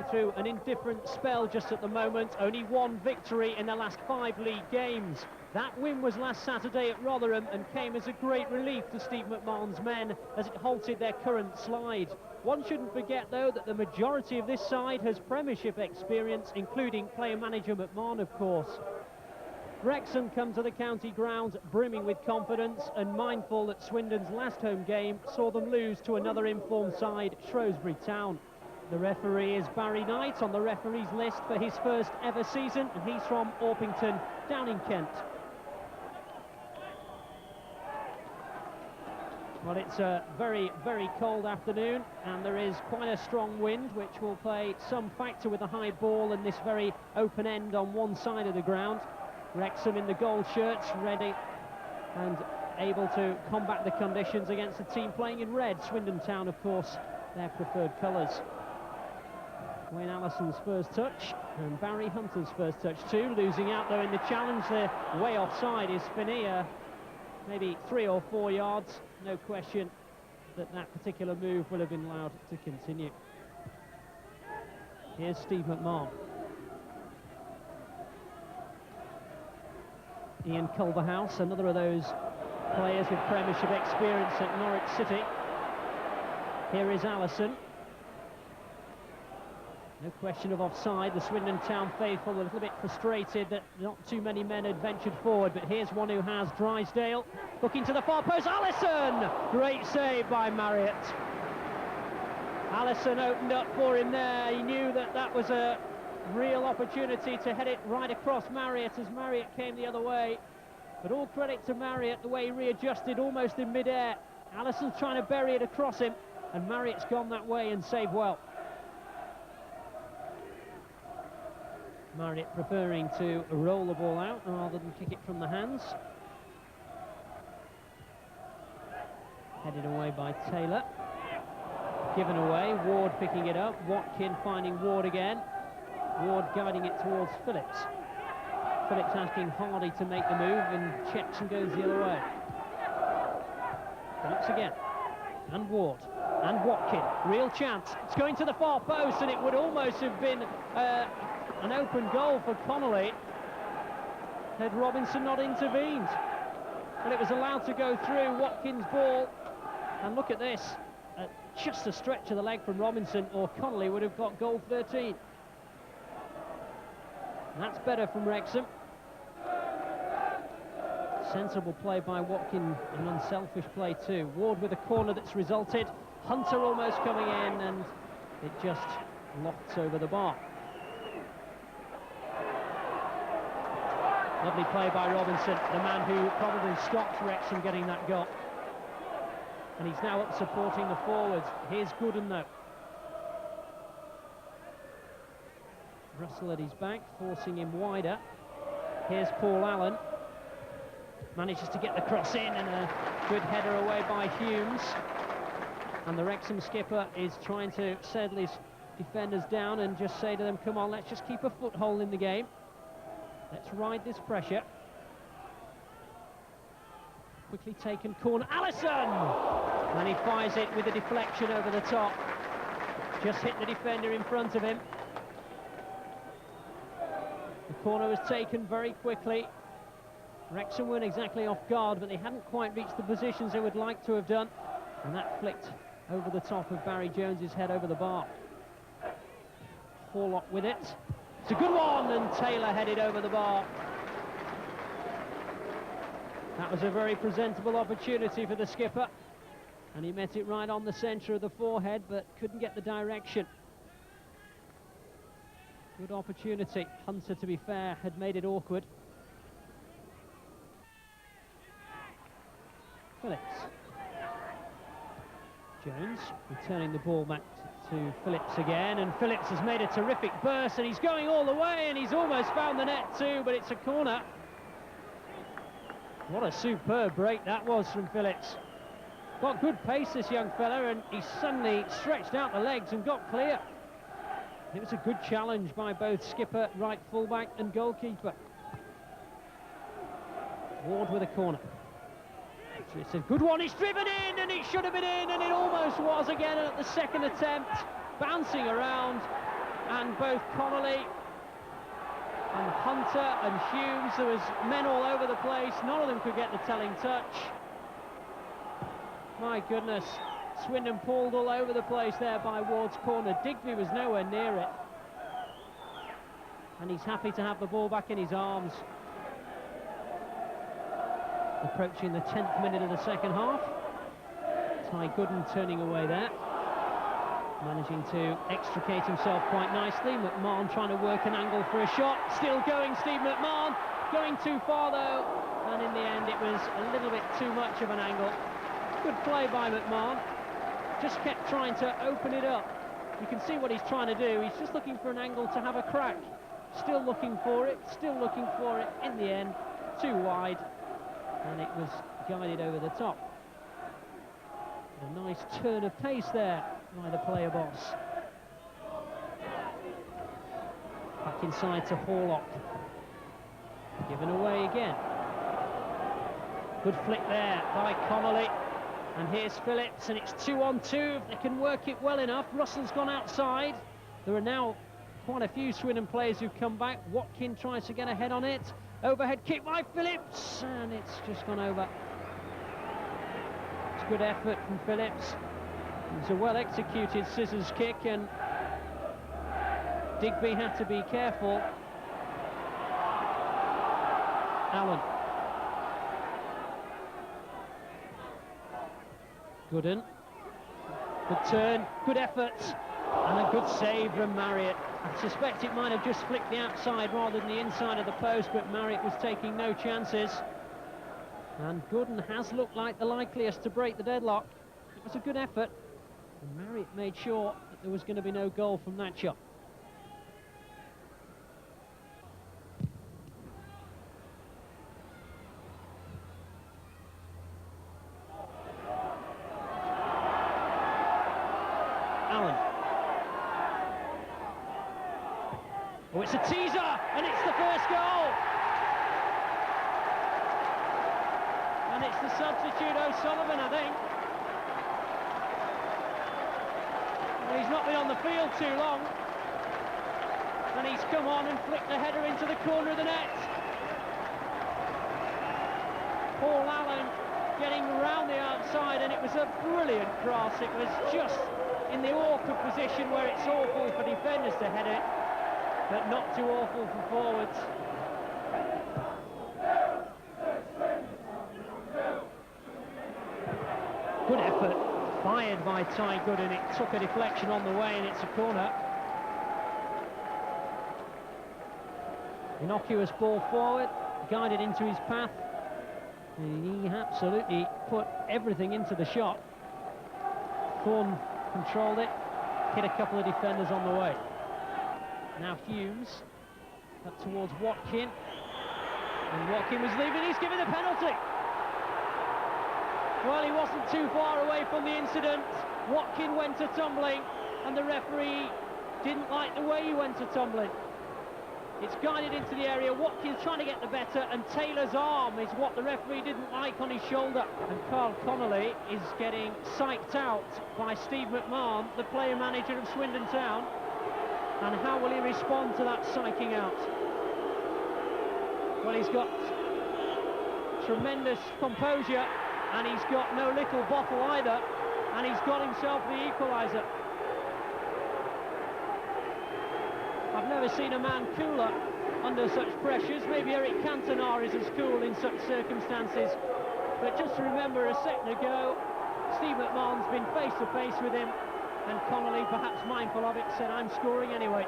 Through an indifferent spell just at the moment. Only one victory in the last 5 league games. That win was last Saturday at Rotherham and came as a great relief to Steve McMahon's men as it halted their current slide. One shouldn't forget, though, that the majority of this side has Premiership experience, including player-manager McMahon, of course. Wrexham come to the county ground brimming with confidence and mindful that Swindon's last home game saw them lose to another informed side, Shrewsbury Town. The referee is Barry Knight on the referee's list for his first ever season, and he's from Orpington, down in Kent. Well, it's a very, very cold afternoon, and there is quite a strong wind, which will play some factor with the high ball and this very open end on one side of the ground. Wrexham in the gold shirts, ready and able to combat the conditions against a team playing in red. Swindon Town, of course, their preferred colours. Wayne Allison's first touch, and Barry Hunter's first touch too. Losing out, though, in the challenge. They're way offside is Finney, maybe 3 or 4 yards. No question that that particular move will have been allowed to continue. Here's Steve McMahon. Ian Culverhouse, another of those players with Premiership experience at Norwich City. Here is Allison. No question of offside. The Swindon Town faithful a little bit frustrated that not too many men had ventured forward, but here's one who has. Drysdale looking to the far post. Allison! Great save by Marriott. Allison opened up for him there. He knew that that was a real opportunity to head it right across Marriott as Marriott came the other way. But all credit to Marriott, the way he readjusted almost in mid-air. Allison's trying to bury it across him, and Marriott's gone that way and saved well. Marriott preferring to roll the ball out rather than kick it from the hands. Headed away by Taylor. Given away, Ward picking it up. Watkin finding Ward again. Ward guiding it towards Phillips. Phillips asking Hardy to make the move and checks and goes the other way. Phillips again. And Ward. And Watkin. Real chance. It's going to the far post, and it would almost have been an open goal for Connolly had Robinson not intervened. But it was allowed to go through. Watkins' ball. And look at this. Just a stretch of the leg from Robinson, or Connolly would have got goal 13. And that's better from Wrexham. Sensible play by Watkin, and unselfish play too. Ward with a corner that's resulted. Hunter almost coming in, and it just lofts over the bar. Lovely play by Robinson, the man who probably stopped Wrexham getting that goal. And he's now up supporting the forwards. Here's Gooden, though. Russell at his back, forcing him wider. Here's Paul Allen. Manages to get the cross in, and a good header away by Humes. And the Wrexham skipper is trying to settle his defenders down and just say to them, come on, let's just keep a foothold in the game. Let's ride this pressure. Quickly taken corner. Allison! And he fires it with a deflection over the top. Just hit the defender in front of him. The corner was taken very quickly. Wrexham weren't exactly off guard, but they hadn't quite reached the positions they would like to have done. And that flicked over the top of Barry Jones's head over the bar. Horlock with it. It's a good one, and Taylor headed over the bar. That was a very presentable opportunity for the skipper, and he met it right on the centre of the forehead, but couldn't get the direction. Good opportunity. Hunter, to be fair, had made it awkward. Phillips. Jones returning the ball back to Phillips again, and Phillips has made a terrific burst, and he's going all the way, and he's almost found the net too, but it's a corner. What a superb break that was from Phillips. Got good pace, this young fella, and he suddenly stretched out the legs and got clear. It was a good challenge by both skipper, right fullback and goalkeeper. Ward with a corner. It's a good one, it's driven in, and it should have been in, and it almost was again at the second attempt. Bouncing around, and both Connolly and Hunter and Hughes, there was men all over the place. None of them could get the telling touch. My goodness, Swindon pulled all over the place there by Ward's corner. Digby was nowhere near it. And he's happy to have the ball back in his arms. Approaching the 10th minute of the second half. Ty Gooden turning away there. Managing to extricate himself quite nicely. McMahon trying to work an angle for a shot. Still going, Steve McMahon. Going too far though. And in the end it was a little bit too much of an angle. Good play by McMahon. Just kept trying to open it up. You can see what he's trying to do. He's just looking for an angle to have a crack. Still looking for it. Still looking for it. In the end, too wide. And it was guided over the top. A nice turn of pace there by the player boss. Back inside to Horlock. Given away again. Good flick there by Connolly. And here's Phillips, and it's 2-on-2 if they can work it well enough. Russell's gone outside. There are now quite a few Swindon players who've come back. Watkin tries to get ahead on it. Overhead kick by Phillips, and it's just gone over. It's good effort from Phillips. It was a well-executed scissors kick, and Digby had to be careful. Allen. Gooden. Good turn, good effort, and a good save from Marriott. I suspect it might have just flicked the outside rather than the inside of the post, but Marriott was taking no chances. And Gooden has looked like the likeliest to break the deadlock. It was a good effort, and Marriott made sure that there was going to be no goal from that shot. Allen. Oh, it's a teaser, and it's the first goal. And it's the substitute O'Sullivan, I think. Well, he's not been on the field too long. And he's come on and flicked the header into the corner of the net. Paul Allen getting round the outside, and it was a brilliant cross. It was just in the awkward position where it's awful for defenders to head it, but not too awful for forwards. Good effort, fired by Ty Gooden. It took a deflection on the way, and it's a corner. Innocuous ball forward, guided into his path. He absolutely put everything into the shot. Thorne controlled it, hit a couple of defenders on the way. Now Hughes up towards Watkin, and Watkin was leaving. He's given a penalty. Well, he wasn't too far away from the incident. Watkin went to tumbling, and the referee didn't like the way he went to tumbling. It's guided into the area. Watkins trying to get the better, and Taylor's arm is what the referee didn't like on his shoulder. And Carl Connolly is getting psyched out by Steve McMahon, the player manager of Swindon Town. And how will he respond to that psyching out? Well, he's got tremendous composure, and he's got no little bottle either, and he's got himself the equaliser. I've never seen a man cooler under such pressures. Maybe Eric Cantona is as cool in such circumstances. But just remember, a second ago, Steve McMahon's been face to face with him, and Connolly, perhaps mindful of it, said, "I'm scoring anyway."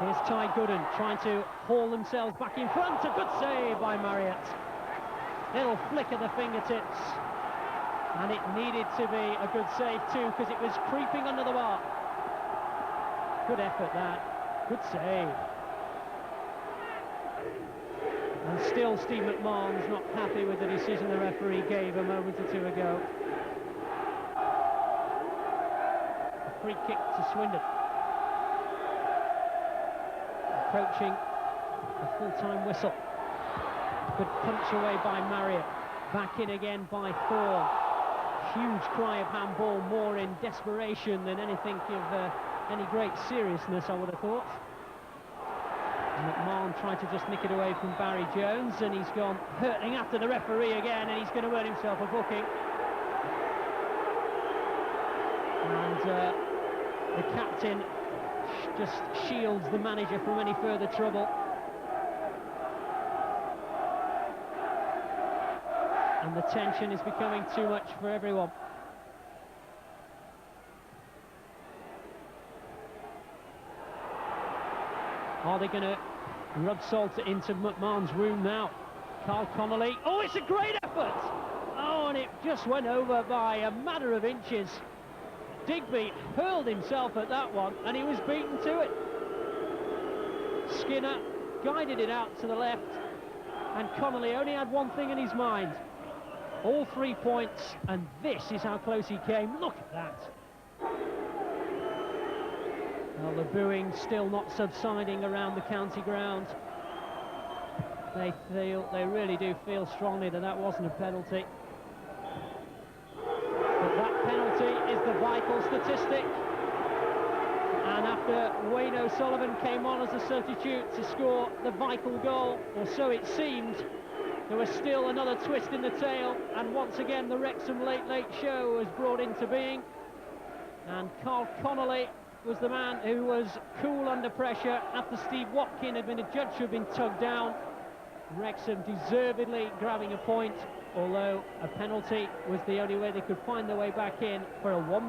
Here's Ty Gooden trying to haul themselves back in front. A good save by Marriott. Little flick of the fingertips. And it needed to be a good save too, because it was creeping under the bar. Good effort, that. Good save. And still Steve McMahon's not happy with the decision the referee gave a moment or two ago. A free kick to Swindon. Approaching a full-time whistle. Good punch away by Marriott. Back in again by Thorne. huge cry of handball, more in desperation than anything of any great seriousness, I would have thought. McMahon tried to just nick it away from Barry Jones, and he's gone hurtling after the referee again, and he's going to earn himself a booking. And the captain just shields the manager from any further trouble. And the tension is becoming too much for everyone. Are they going to rub salt into McMahon's wound now? Carl Connolly. Oh, it's a great effort! Oh, and it just went over by a matter of inches. Digby hurled himself at that one, and he was beaten to it. Skinner guided it out to the left, and Connolly only had one thing in his mind. All 3 points, and this is how close he came. Look at that. Well, the booing still not subsiding around the county ground. They really do feel strongly that that wasn't a penalty. But that penalty is the vital statistic. And after Wayne O'Sullivan came on as a substitute to score the vital goal, or so it seemed, there was still another twist in the tail, and once again the Wrexham Late Late Show was brought into being. And Carl Connolly was the man who was cool under pressure after Steve Watkin had been adjudged to have been tugged down. Wrexham deservedly grabbing a point, although a penalty was the only way they could find their way back in for a 1-1.